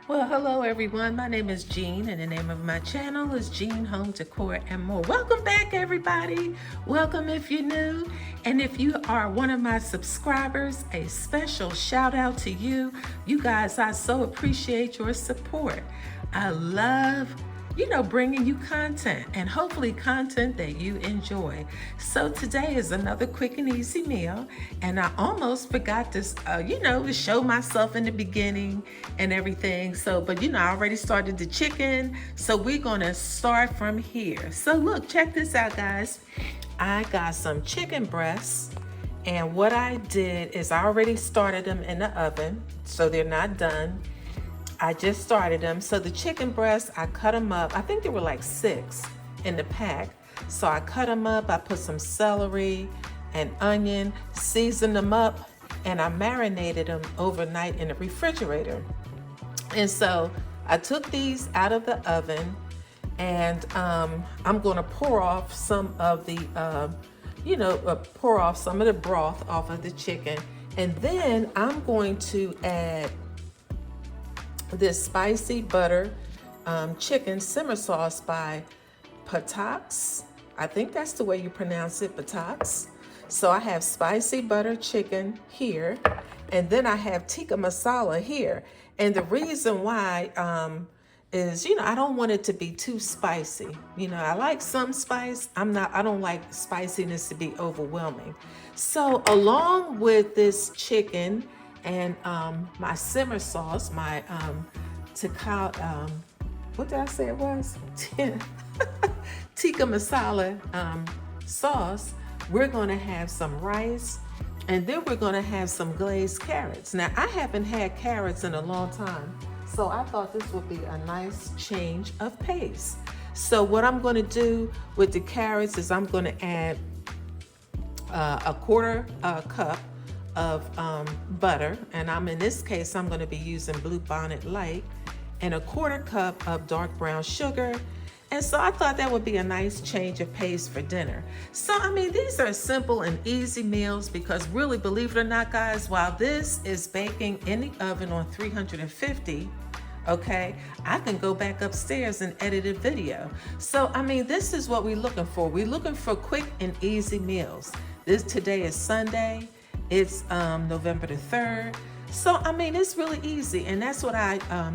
Well, hello everyone. My name is Jean, and the name of my channel is Jean Home Decor and More. Welcome back, everybody. Welcome if you're new, and if you are one of my subscribers, a special shout out to you. You guys, I so appreciate your support. I love bringing you content, and hopefully content that you enjoy. So today is another quick and easy meal, and I almost forgot to show myself in the beginning and everything. So, but I already started the chicken, so we're gonna start from here. So look, check this out, guys. I got some chicken breasts. And what I did is I already started them in the oven, so they're not done. I just started them. So the chicken breasts, I cut them up. I think there were like 6 in the pack. So I cut them up. I put some celery and onion, seasoned them up, and I marinated them overnight in the refrigerator. And so I took these out of the oven, and I'm going to pour off some of the, pour off some of the broth off of the chicken. And then I'm going to add this spicy butter chicken simmer sauce by Patox. I think that's the way you pronounce it, Patox. So I have spicy butter chicken here, and then I have Tikka Masala here. And the reason why is, I don't want it to be too spicy. I like some spice. I don't like spiciness to be overwhelming. So along with this chicken and my simmer sauce, my Tikka, what did I say it was? Tikka Masala sauce. We're gonna have some rice, and then we're gonna have some glazed carrots. Now, I haven't had carrots in a long time, so I thought this would be a nice change of pace. So what I'm gonna do with the carrots is I'm gonna add a quarter cup of butter, and in this case I'm going to be using Blue Bonnet Light, and a quarter cup of dark brown sugar. And so I thought that would be a nice change of pace for dinner. So these are simple and easy meals, because really, believe it or not, guys, while this is baking in the oven on 350, okay, I can go back upstairs and edit a video. So this is what we're looking for. We're looking for quick and easy meals. Today is Sunday. It's November the 3rd. So, it's really easy. And that's what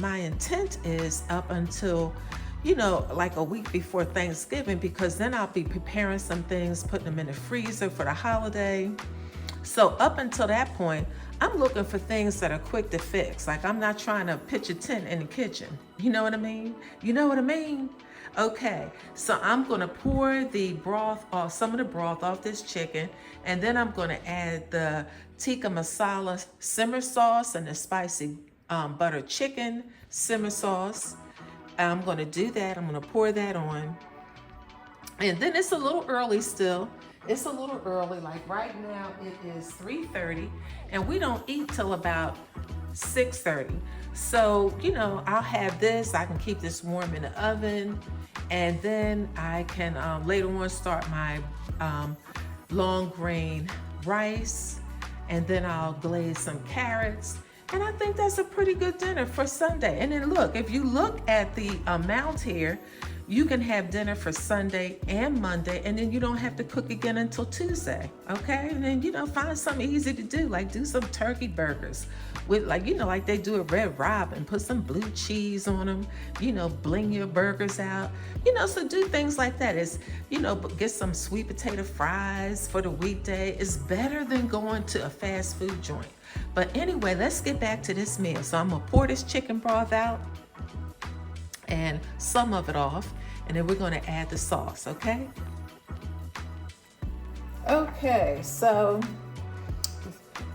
my intent is up until, like a week before Thanksgiving, because then I'll be preparing some things, putting them in the freezer for the holiday. So up until that point, I'm looking for things that are quick to fix. Like, I'm not trying to pitch a tent in the kitchen. You know what I mean? You know what I mean? Okay, so I'm gonna pour the broth off, some of the broth off this chicken, and then I'm gonna add the Tikka Masala simmer sauce and the spicy butter chicken simmer sauce. I'm gonna do that. I'm gonna pour that on. And then it's a little early still. It's a little early, like right now it is 3:30, and we don't eat till about 6:30. So, I'll have this, I can keep this warm in the oven, and then I can later on start my long grain rice, and then I'll glaze some carrots. And I think that's a pretty good dinner for Sunday. And then look, if you look at the amount here, you can have dinner for Sunday and Monday, and then you don't have to cook again until Tuesday, okay? And then, find something easy to do, like do some turkey burgers with, like they do at Red Robin, put some blue cheese on them, bling your burgers out, so do things like that. It's, get some sweet potato fries for the weekday. It's better than going to a fast food joint. But anyway, let's get back to this meal. So I'm gonna pour this chicken broth out and some of it off, and then we're going to add the sauce, okay? Okay, so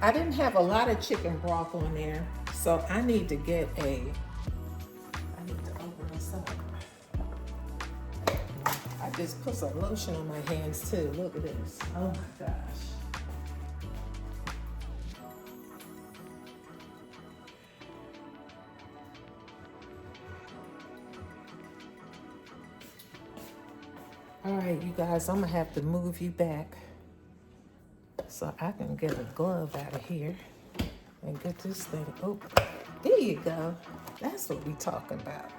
I didn't have a lot of chicken broth on there, so I need to open this up. I just put some lotion on my hands too. Look at this. Oh my gosh. All right, you guys, I'm gonna have to move you back so I can get a glove out of here and get this thing open. There you go. That's what we talking about.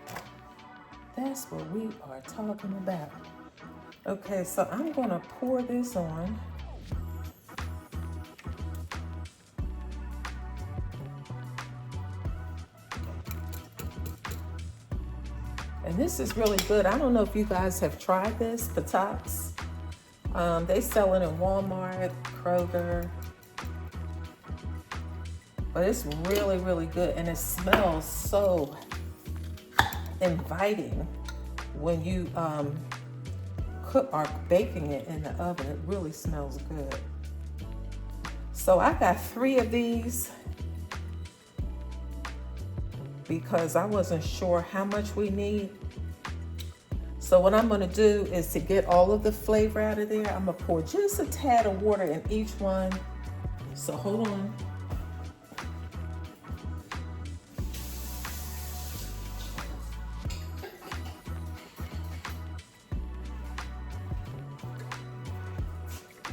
That's what we are talking about. Okay, so I'm gonna pour this on. And this is really good. I don't know if you guys have tried this, patats. They sell it in Walmart, Kroger. But it's really, really good. And it smells so inviting when you cook or baking it in the oven. It really smells good. So I got 3 of these because I wasn't sure how much we need. So what I'm gonna do is, to get all of the flavor out of there, I'm gonna pour just a tad of water in each one. So hold on.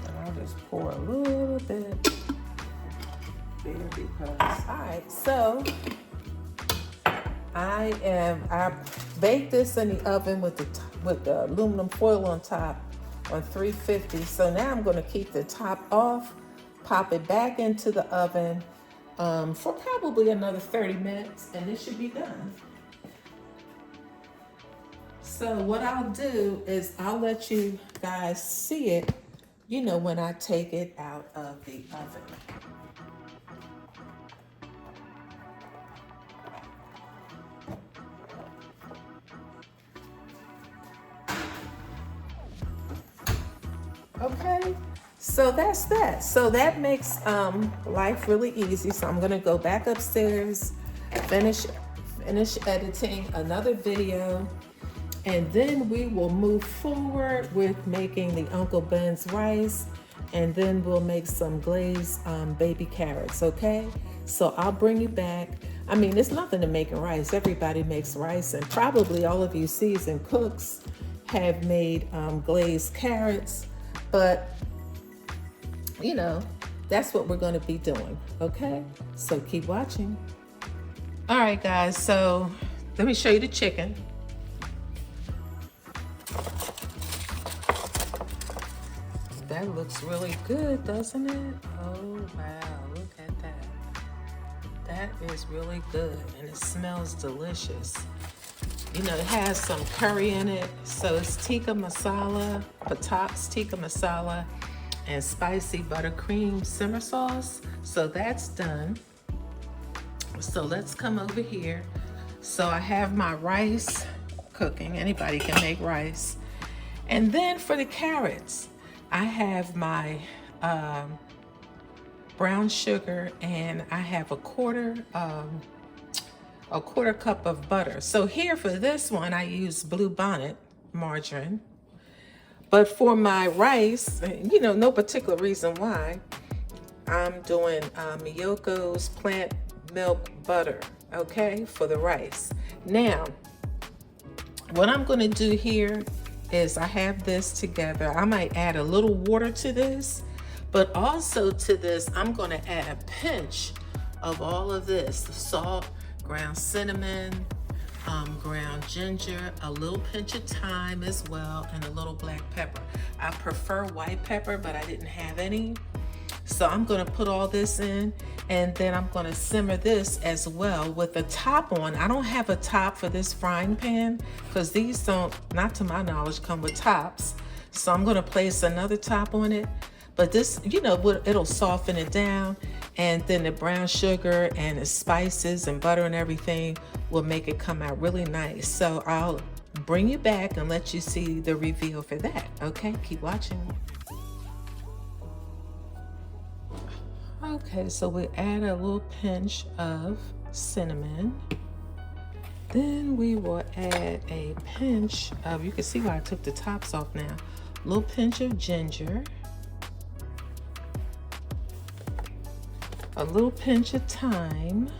And I'll just pour a little bit there because, all right, so I baked this in the oven with the aluminum foil on top on 350. So now I'm going to keep the top off, pop it back into the oven for probably another 30 minutes, and it should be done. So what I'll do is I'll let you guys see it, you know, when I take it out of the oven. Okay, so that's that. So that makes life really easy. So I'm gonna go back upstairs, finish editing another video, and then we will move forward with making the Uncle Ben's rice, and then we'll make some glazed baby carrots, okay? So I'll bring you back. I mean, it's nothing to making rice. Everybody makes rice, and probably all of you seasoned cooks have made glazed carrots. But, you know, that's what we're going to be doing, okay? So keep watching. All right, guys, so let me show you the chicken. That looks really good, doesn't it? Oh, wow, look at that. That is really good, and it smells delicious. You know, it has some curry in it. So it's Tikka Masala, patats, Tikka Masala, and spicy buttercream simmer sauce. So that's done. So let's come over here. So I have my rice cooking. Anybody can make rice. And then for the carrots, I have my brown sugar, and I have a quarter cup of butter. So here for this one, I use Blue Bonnet margarine. But for my rice, you know, no particular reason why, I'm doing Miyoko's plant milk butter, okay, for the rice. Now, what I'm gonna do here is I have this together. I might add a little water to this, but also to this, I'm gonna add a pinch of all of this, the salt, ground cinnamon, ground ginger, a little pinch of thyme as well, and a little black pepper. I prefer white pepper, but I didn't have any. So I'm gonna put all this in, and then I'm gonna simmer this as well with the top on. I don't have a top for this frying pan because these don't, not to my knowledge, come with tops. So I'm gonna place another top on it. But this, you know, it'll soften it down, and then the brown sugar and the spices and butter and everything will make it come out really nice. So I'll bring you back and let you see the reveal for that. Okay, keep watching. Okay, so we add a little pinch of cinnamon. Then we will add a pinch of, you can see why I took the tops off now, a little pinch of ginger. A little pinch of thyme.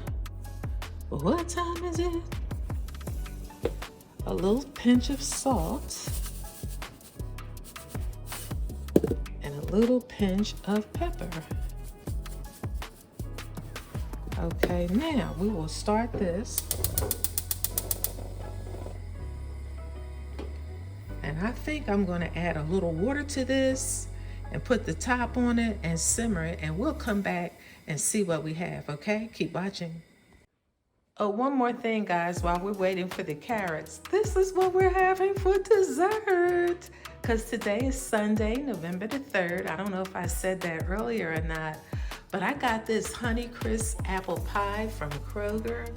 What time is it? A little pinch of salt. And a little pinch of pepper. Okay, now we will start this. And I think I'm going to add a little water to this and put the top on it and simmer it, and we'll come back and see what we have, okay? Keep watching. Oh, one more thing, guys, while we're waiting for the carrots. This is what we're having for dessert. Because today is Sunday, November the 3rd. I don't know if I said that earlier or not, but I got this Honeycrisp apple pie from Kroger,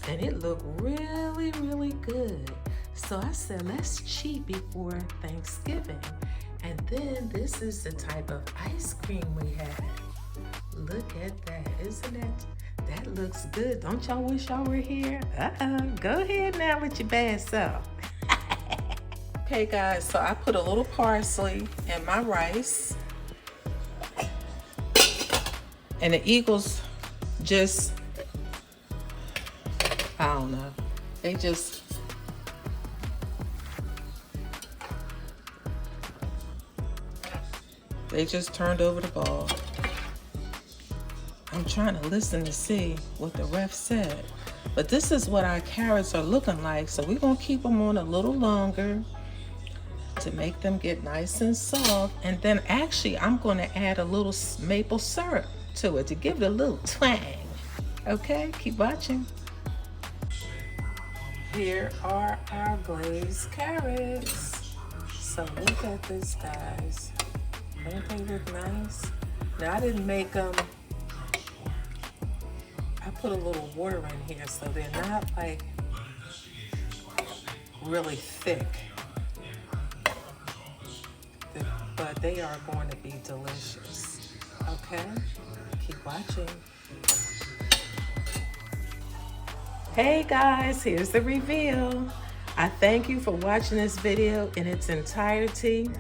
and it looked really, really good. So I said, let's cheat before Thanksgiving. And then this is the type of ice cream we have. Look at that, isn't it? That looks good. Don't y'all wish y'all were here? Go ahead now with your bad self. Okay guys, so I put a little parsley in my rice. And the eagles just, I don't know, they just turned over the ball. I'm trying to listen to see what the ref said. But this is what our carrots are looking like. So we're gonna keep them on a little longer to make them get nice and soft. And then actually I'm gonna add a little maple syrup to it to give it a little twang. Okay, keep watching. Here are our glazed carrots. So look at this, guys. Don't they look nice? Now I didn't make them, I put a little water in here so they're not like really thick, but they are going to be delicious. Okay, keep watching. Hey guys, here's the reveal. I thank you for watching this video in its entirety.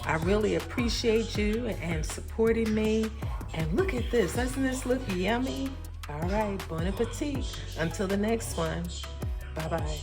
I really appreciate you and supporting me. And look at this, doesn't this look yummy? All right, bon appetit. Until the next one, bye-bye.